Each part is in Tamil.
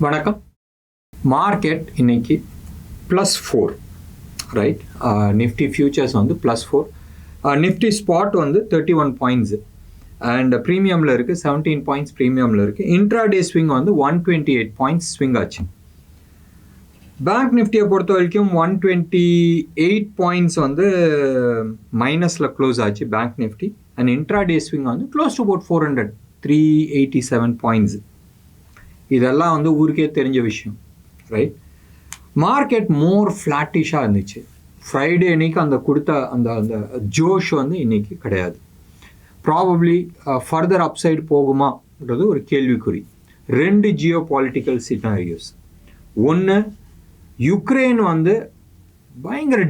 வணக்கம். மார்க்கெட் இன்னைக்கு +4 ரைட். நிஃப்டி ஃபியூச்சர்ஸ் வந்து +4, நிஃப்டி ஸ்பாட் வந்து 31 பாயிண்ட்ஸு அண்ட் ப்ரீமியமில் இருக்குது 17 பாயிண்ட்ஸ் ப்ரீமியமில் இருக்குது. இன்ட்ராடே ஸ்விங் வந்து 128 பாயிண்ட்ஸ் ஸ்விங் ஆச்சு. பேங்க் நிஃப்டியை பொறுத்த வரைக்கும் 128 பாயிண்ட்ஸ் வந்து மைனஸில் க்ளோஸ் ஆச்சு bank Nifty. And intraday swing வந்து க்ளோஸ் டு அபவுட் 400, 387 பாயிண்ட்ஸ். இதெல்லாம் வந்து ஊருக்கே தெரிஞ்ச விஷயம், ரைட். மார்க்கெட் மோர் ஃப்ளாட்டிஷாக இருந்துச்சு. ஃப்ரைடே அன்னைக்கு அந்த கொடுத்த அந்த அந்த ஜோஷ் வந்து இன்னைக்கு கிடையாது. ப்ராபப்ளி ஃபர்தர் அப்சைடு போகுமான்றது ஒரு கேள்விக்குறி. 2 ஜியோ பாலிட்டிக்கல் சினாரியோஸ். ஒன்று, யுக்ரைன் வந்து பயங்கர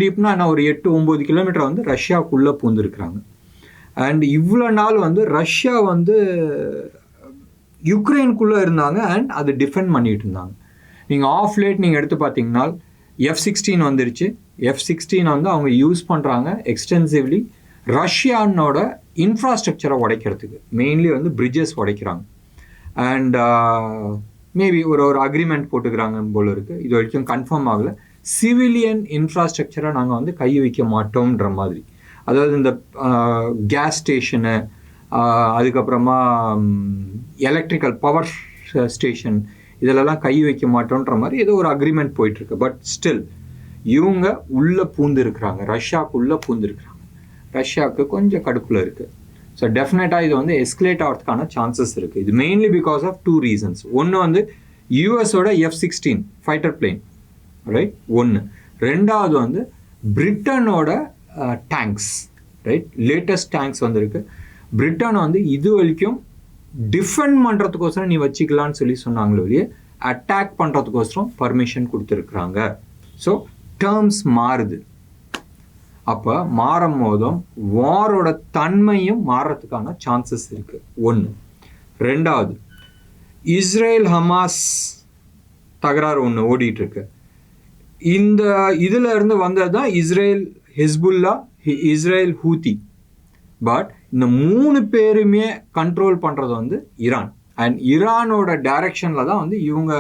டீப்னா நான் ஒரு 8-9 கிலோமீட்டர் வந்து ரஷ்யாவுக்குள்ளே பூந்துருக்குறாங்க. அண்ட் இவ்வளோ நாள் வந்து ரஷ்யா வந்து யுக்ரைனுக்குள்ளே இருந்தாங்க அண்ட் அது டிஃபெண்ட் பண்ணிகிட்டு இருந்தாங்க. நீங்கள் ஆஃப் லேட் நீங்கள் எடுத்து பார்த்தீங்கன்னா F-16 வந்துருச்சு. F-16 வந்து அவங்க யூஸ் பண்ணுறாங்க எக்ஸ்டென்சிவ்லி ரஷ்யானோட இன்ஃப்ராஸ்ட்ரக்சரை உடைக்கிறதுக்கு. மெயின்லி வந்து பிரிட்ஜஸ் உடைக்கிறாங்க. அண்ட் மேபி ஒரு அக்ரிமெண்ட் போட்டுக்கிறாங்க போல இருக்குது. இது வரைக்கும் கன்ஃபார்ம் ஆகலை. சிவிலியன் இன்ஃப்ராஸ்ட்ரக்சரை நாங்கள் வந்து கை வைக்க மாட்டோம்ன்ற மாதிரி. அதாவது இந்த கேஸ் ஸ்டேஷனு, அதுக்கப்புறமா எலக்ட்ரிக்கல் பவர் ஸ்டேஷன், இதிலெல்லாம் கை வைக்க மாட்டோன்ற மாதிரி ஏதோ ஒரு அக்ரிமெண்ட் போயிட்டுருக்கு. பட் ஸ்டில் இவங்க உள்ளே பூந்துருக்குறாங்க, ரஷ்யாவுக்குள்ளே பூந்துருக்குறாங்க. ரஷ்யாவுக்கு கொஞ்சம் கடுப்பில் இருக்குது. ஸோ டெஃபினட்டாக இது வந்து எஸ்கலேட் ஆகிறதுக்கான சான்சஸ் இருக்குது. இது மெயின்லி பிகாஸ் ஆஃப் 2 ரீசன்ஸ். ஒன்று வந்து யூஎஸோட F-16 ஃபைட்டர் பிளேன், ரைட். ஒன்று. ரெண்டாவது வந்து பிரிட்டனோட டேங்க்ஸ், ரைட். லேட்டஸ்ட் டேங்க்ஸ் வந்துருக்கு. பிரிட்டன் வந்து இது வரைக்கும் டிஃபெண்ட் பண்ணுறதுக்கோசரம் நீ வச்சுக்கலான்னு சொன்னாங்களோ இல்லையே, அட்டாக் பண்ணுறதுக்கோசரம் பர்மிஷன் கொடுத்துருக்குறாங்க. ஸோ டேர்ம்ஸ் மாறுது. அப்போ மாறும் போதும் வாரோட தன்மையும் மாறுறதுக்கான சான்சஸ் இருக்குது. ஒன்று. ரெண்டாவது, இஸ்ரேல் ஹமாஸ் தகராறு ஒன்று ஓடிட்டுருக்கு. இந்த இதில் இருந்து வந்தது தான் Israel Hezbollah, Israel Houthi. But இந்த 3 பேருமே கண்ட்ரோல் பண்ணுறது வந்து ஈரான். அண்ட் ஈரானோட டைரக்ஷனில் தான் வந்து இவங்க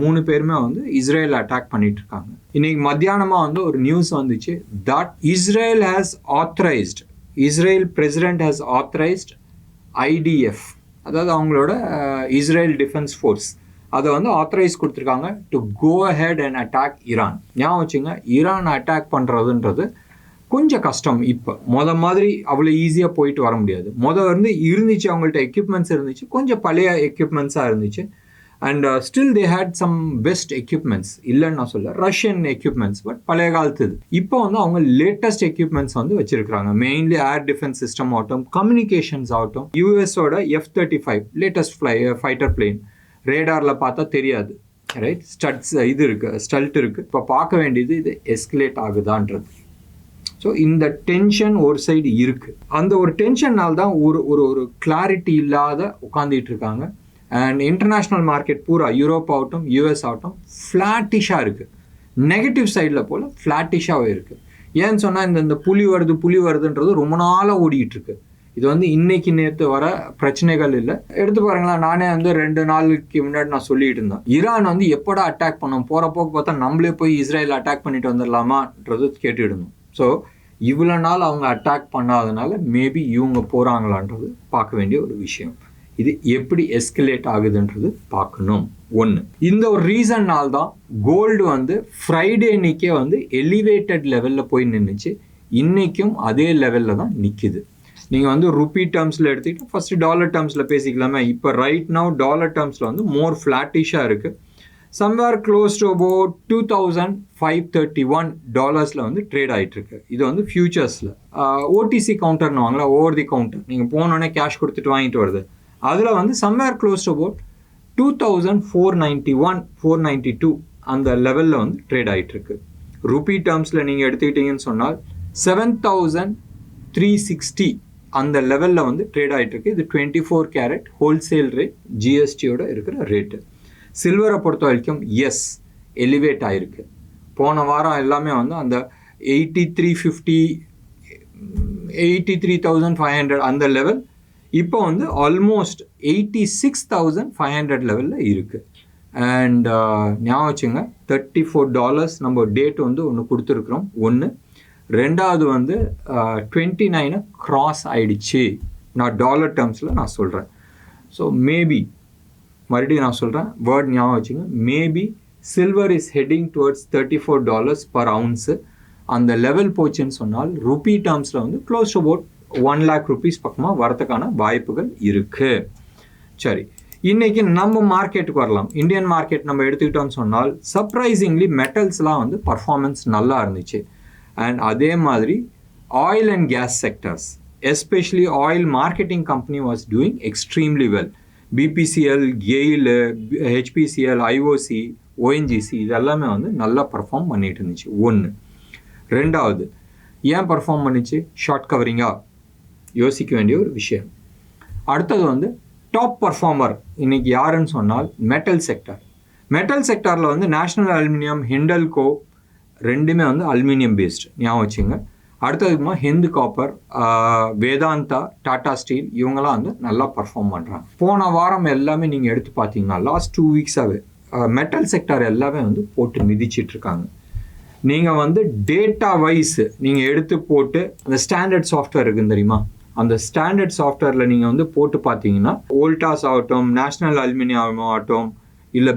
3 பேருமே வந்து இஸ்ரேல் அட்டாக் பண்ணிட்டு இருக்காங்க. இன்னைக்கு மத்தியானமாக வந்து ஒரு நியூஸ் வந்துச்சு that Israel has authorised, Israel president has authorised IDF, அதாவது அவங்களோட இஸ்ரேல் டிஃபென்ஸ் ஃபோர்ஸ், அதை வந்து ஆத்தரைஸ் கொடுத்துருக்காங்க to go ahead and attack Iran. ஞாபகம் வச்சுங்க, ஈரான் அட்டாக் பண்ணுறதுன்றது கொஞ்சம் கஷ்டம். இப்போ மாதிரி அவ்வளோ ஈஸியாக போயிட்டு வர முடியாது. வந்து இருந்துச்சு, அவங்கள்ட்ட எக்யூப்மெண்ட்ஸ் இருந்துச்சு, கொஞ்சம் பழைய எக்யூப்மெண்ட்ஸாக இருந்துச்சு. And still they had some best equipments, இல்லைன்னு நான் சொல்ல, ரஷ்யன் எக்யூப்மெண்ட்ஸ், பட் பழைய காலத்து இது. இப்போ வந்து அவங்க லேட்டஸ்ட் எக்யூப்மெண்ட்ஸ் வந்து வச்சிருக்காங்க. மெயின்லி ஏர் டிஃபென்ஸ் சிஸ்டம் ஆகட்டும், கம்யூனிகேஷன்ஸ் ஆகட்டும். யூஎஸோட F-35 லேட்டஸ்ட் ஃபைட்டர் பிளேன், ரேடாரில் பார்த்தா தெரியாது, ரைட். இது இருக்குது, ஸ்டல்ட் இருக்குது. இப்போ பார்க்க வேண்டியது இது எஸ்கலேட் ஆகுதான்றது. ஸோ இந்த டென்ஷன் ஒரு சைடு இருக்குது. அந்த ஒரு டென்ஷன்னால் தான் ஒரு கிளாரிட்டி இல்லாத உட்காந்துட்டு இருக்காங்க. அண்ட் இன்டர்நேஷ்னல் மார்க்கெட் பூரா யூரோப் ஆகட்டும் US ஆகட்டும் ஃப்ளாட்டிஷாக இருக்குது. நெகட்டிவ் சைடில் போல் ஃப்ளாட்டிஷாகவே இருக்குது. ஏன்னு சொன்னால் இந்த புலி வருதுன்றது ரொம்ப நாளாக ஓடிக்கிட்டு இருக்கு. இது வந்து இன்னைக்கு நேற்று வர பிரச்சனைகள் இல்லை. எடுத்து பாருங்களா, நானே வந்து 2 நாளுக்கு முன்னாடி நான் சொல்லிட்டு இருந்தேன், ஈரான் வந்து எப்படா அட்டாக் பண்ணோம், போகிற போக்கு பார்த்தா நம்மளே போய் இஸ்ரேல் அட்டாக் பண்ணிட்டு வந்துடலாமான்றது கேட்டுட்டு இருந்தோம். ஸோ இவ்வளோ நாள் அவங்க அட்டாக் பண்ணாதனால மேபி இவங்க போகிறாங்களான்றது பார்க்க வேண்டிய ஒரு விஷயம். இது எப்படி எஸ்கலேட் ஆகுதுன்றது பார்க்கணும். ஒன்று. இந்த ஒரு ரீசன்னால் தான் கோல்டு வந்து ஃப்ரைடே அன்னைக்கே வந்து எலிவேட்டட் லெவலில் போய் நின்றுச்சு. இன்றைக்கும் அதே லெவலில் தான் நிற்கிது. நீங்கள் வந்து ருப்பி டேர்ம்ஸில் எடுத்துக்கிட்டு ஃபஸ்ட்டு டாலர் டேர்ம்ஸில் பேசிக்கலாமே. இப்போ ரைட் நவ் டாலர் டேர்ம்ஸில் வந்து மோர் ஃப்ளாட்டிஷாக இருக்குது. somewhere close to about $2,531 வந்து ட்ரேட் ஆகிட்டுருக்கு. இது வந்து ஃபியூச்சர்ஸில். OTC கவுண்டர்னு வாங்கல, ஓவர் தி கவுண்டர், நீங்கள் போனோடனே கேஷ் கொடுத்துட்டு வாங்கிட்டு வருது. அதில் வந்து somewhere close to about 2,491, 492 அந்த லெவலில் வந்து ட்ரேட் ஆகிட்டுருக்கு. ருப்பி டேர்ம்ஸில் நீங்கள் எடுத்துக்கிட்டீங்கன்னு சொன்னால் 7,360 அந்த லெவலில் வந்து ட்ரேட் ஆகிட்டுருக்கு. இது 24 கேரட் ஹோல்சேல் ரேட், GSTயோட இருக்கிற ரேட்டு. சில்வரை பொறுத்த வரைக்கும் எலிவேட் ஆகிருக்கு. போன வாரம் எல்லாமே வந்து அந்த 8350, 83,500 அந்த லெவல் இப்போ வந்து ஆல்மோஸ்ட் 86,500 லெவலில் இருக்குது. அண்ட் ஞாபகம் வச்சுங்க, $34 நம்ம டேட் வந்து ஒன்று கொடுத்துருக்குறோம். ஒன்று. ரெண்டாவது வந்து 29 கிராஸ் ஆயிடுச்சு. நான் டாலர் டேர்ம்ஸில் நான் சொல்கிறேன். ஸோ மேபி மறுபடியும் நான் சொல்கிறேன், வேர்ட் ஞாபகம் வச்சுங்க, maybe silver is heading towards $34 per ounce. அந்த லெவல் போச்சுன்னு சொன்னால் ருப்பி டேர்ம்ஸில் வந்து close to about 1 lakh rupees பக்கமாக வரதுக்கான வாய்ப்புகள் இருக்குது. சரி, இன்றைக்கி நம்ம மார்க்கெட்டுக்கு வரலாம். இந்தியன் மார்க்கெட் நம்ம எடுத்துக்கிட்டோம்னு சொன்னால் சர்ப்ரைசிங்லி மெட்டல்ஸ்லாம் வந்து பர்ஃபார்மன்ஸ் நல்லா இருந்துச்சு. அண்ட் அதே மாதிரி oil and gas sectors, especially oil marketing company was doing extremely well. BPCL, GAIL, HPCL, IOC, ONGC இதெல்லாமே வந்து நல்லா பர்ஃபார்ம் பண்ணிட்டு இருந்துச்சு. ஒன்று. ரெண்டாவது, ஏன் பர்ஃபார்ம் பண்ணிச்சு? ஷார்ட் கவரிங்காக யோசிக்க வேண்டிய ஒரு விஷயம். அடுத்தது வந்து டாப் பர்ஃபார்மர் இன்னைக்கு யாருன்னு சொன்னால் மெட்டல் செக்டர். மெட்டல் செக்டாரில் வந்து நேஷ்னல் அலுமினியம், ஹிண்டல்கோ ரெண்டுமே வந்து அலுமினியம் பேஸ்டு, ஞாபகம் வச்சுங்க. அடுத்ததுக்குமா ஹிந்து காப்பர், வேதாந்தா, டாடா ஸ்டீல் இவங்கெல்லாம் வந்து நல்லா பர்ஃபார்ம் பண்ணுறாங்க. போன வாரம் எல்லாமே நீங்கள் எடுத்து பார்த்தீங்கன்னா லாஸ்ட் 2 வீக்ஸாகவே மெட்டல் செக்டார் எல்லாமே வந்து போட்டு மிதிச்சிட்ருக்காங்க. நீங்கள் வந்து டேட்டா வைஸ் நீங்கள் எடுத்து போட்டு அந்த ஸ்டாண்டர்ட் சாஃப்ட்வேர் இருக்குன்னு தெரியுமா, அந்த ஸ்டாண்டர்ட் சாஃப்ட்வேரில் நீங்கள் வந்து போட்டு பார்த்தீங்கன்னா வோல்டாஸ் ஆகட்டும், நேஷ்னல் அலுமினியம் ஆகட்டும், இல்லை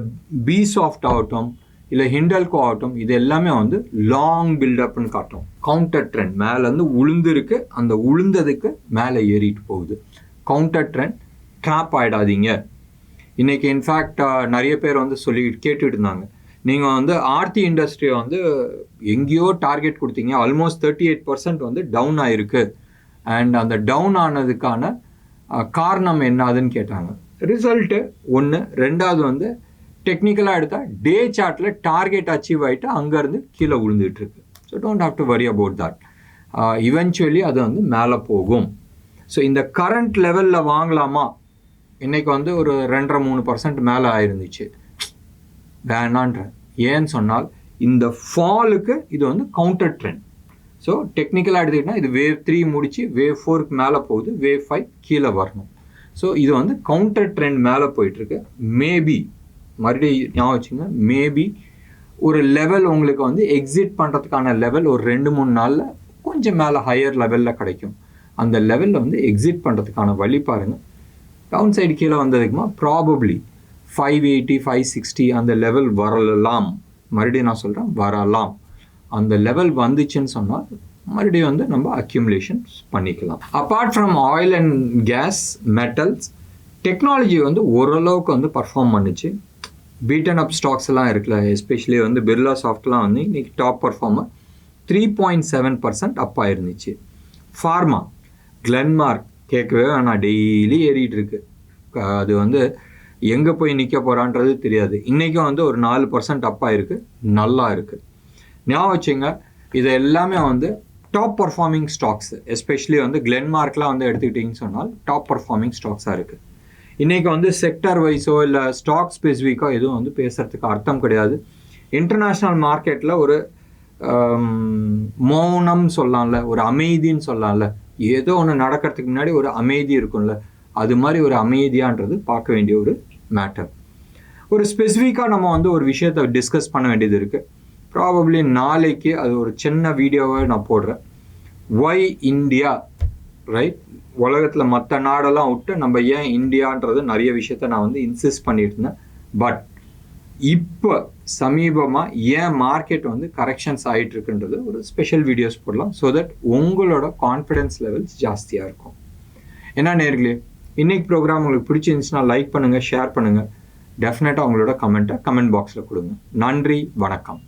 பி சாஃப்ட் ஆகட்டும், இல்லை ஹிண்டல்கோ ஆகட்டும், இது எல்லாமே வந்து லாங் பில்டப்னு காட்டும். கவுண்டர் ட்ரெண்ட் மேலேருந்து உளுந்துருக்கு, அந்த உளுந்ததுக்கு மேலே ஏறிட்டு போகுது. கவுண்டர் ட்ரெண்ட், ட்ராப் ஆகிடாதீங்க. இன்றைக்கி இன்ஃபேக்ட் நிறைய பேர் வந்து சொல்லி கேட்டுட்டு இருந்தாங்க, நீங்கள் வந்து ஆர்த்தி இண்டஸ்ட்ரியை வந்து எங்கேயோ டார்கெட் கொடுத்தீங்க, ஆல்மோஸ்ட் 38% வந்து டவுன் ஆகிருக்கு. அண்ட் அந்த டவுன் ஆனதுக்கான காரணம் என்னதுன்னு கேட்டாங்க. ரிசல்ட்டு ஒன்று. ரெண்டாவது வந்து டெக்னிக்கலாக எடுத்தால் டே சார்ட்டில் டார்கெட் அச்சீவ் ஆகிட்டு அங்கேருந்து கீழே விழுந்துட்டுருக்கு. So don't have to worry about that. Eventually அது வந்து மேலே போகும். ஸோ இந்த கரண்ட் லெவலில் வாங்கலாமா? இன்றைக்கி வந்து ஒரு 2.5-3% மேலே ஆயிருந்துச்சு. வேணான்ற. ஏன்னு சொன்னால் இந்த ஃபாலுக்கு இது வந்து கவுண்டர் ட்ரெண்ட். ஸோ டெக்னிக்கலாக எடுத்துக்கிட்டால் இது வேவ் 3 முடிச்சு வேவ் 4க்கு மேலே போகுது, வேவ் 5 கீழே வரணும். ஸோ இது வந்து கவுண்டர் ட்ரெண்ட் மேலே போயிட்டுருக்கு. மேபி மறுபடியும் ஞாபகம் வச்சுங்க, மேபி ஒரு லெவல் உங்களுக்கு வந்து எக்ஸிட் பண்ணுறதுக்கான லெவல் ஒரு 2-3 நாளில் கொஞ்சம் மேலே ஹையர் லெவலில் கிடைக்கும். அந்த லெவலில் வந்து எக்ஸிட் பண்ணுறதுக்கான வழி பாருங்கள். டவுன் சைடு கீழே வந்ததுக்குமா ப்ராபப்ளி 580, 560 அந்த லெவல் வரலாம். மறுபடியும் நான் சொல்கிறேன், வரலாம். அந்த லெவல் வந்துச்சுன்னு சொன்னால் மறுபடியும் வந்து நம்ம அக்யூமுலேஷன்ஸ் பண்ணிக்கலாம். Apart from oil and gas, metals, technology வந்து ஓரளவுக்கு வந்து பர்ஃபார்ம் பண்ணிச்சு. பீட்டன் அப் ஸ்டாக்ஸ் எல்லாம் இருக்குல்ல, எஸ்பெஷலி வந்து பிர்லா சாஃப்ட்லாம் வந்து இன்றைக்கி டாப் பர்ஃபார்மர் 3.7% அப் ஆயிருந்துச்சு. ஃபார்மா, கிளென்மார்க் கேட்கவே வேணாம், டெய்லி ஏறிட்டு இருக்கு. அது வந்து எங்கே போய் நிற்க போகிறான்றது தெரியாது. இன்றைக்கும் வந்து ஒரு 4% அப் ஆயிருக்கு, நல்லா இருக்குது. ஞாபகம் வச்சுங்க, இது எல்லாமே வந்து டாப் பர்ஃபார்மிங் ஸ்டாக்ஸ். எஸ்பெஷலி வந்து கிளென்மார்க்லாம் வந்து எடுத்துக்கிட்டிங்கன்னு சொன்னால் டாப் பர்ஃபார்மிங் ஸ்டாக்ஸாக இருக்குது. இன்றைக்கி வந்து செக்டர் வைஸோ இல்லை ஸ்டாக் ஸ்பெசிஃபிக்கோ எதுவும் வந்து பேசுகிறதுக்கு அர்த்தம் கிடையாது. இன்டர்நேஷ்னல் மார்க்கெட்டில் ஒரு மௌனம் சொல்லலாம்ல, ஒரு அமைதின்னு சொல்லலாம்ல, ஏதோ ஒன்று நடக்கிறதுக்கு முன்னாடி ஒரு அமைதி இருக்கும்ல, அது மாதிரி ஒரு அமைதியான்றது பார்க்க வேண்டிய ஒரு மேட்டர். ஒரு ஸ்பெசிஃபிக்காக நம்ம வந்து ஒரு விஷயத்தை டிஸ்கஸ் பண்ண வேண்டியது இருக்குது. ப்ராபப்ளி நாளைக்கு அது ஒரு சின்ன வீடியோவை நான் போடுறேன். Y India, right? உலகத்தில் மற்ற நாடெல்லாம் விட்டு நம்ம ஏன் இந்தியான்றது நிறைய விஷயத்த நான் வந்து இன்சிஸ்ட் பண்ணிட்டு இருந்தேன். பட் இப்போ சமீபமாக ஏன் மார்க்கெட் வந்து கரெக்ஷன்ஸ் ஆகிட்டு இருக்குன்றது ஒரு ஸ்பெஷல் வீடியோஸ் போடலாம். ஸோ தட் உங்களோட கான்ஃபிடென்ஸ் லெவல்ஸ் ஜாஸ்தியாக இருக்கும். என்ன நேர்களே, இன்னைக்கு ப்ரோக்ராம் உங்களுக்கு பிடிச்சிருந்துச்சுன்னா லைக் பண்ணுங்கள், ஷேர் பண்ணுங்கள். டெஃபினட்டாக உங்களோட கமெண்ட் பாக்ஸில் கொடுங்க. நன்றி, வணக்கம்.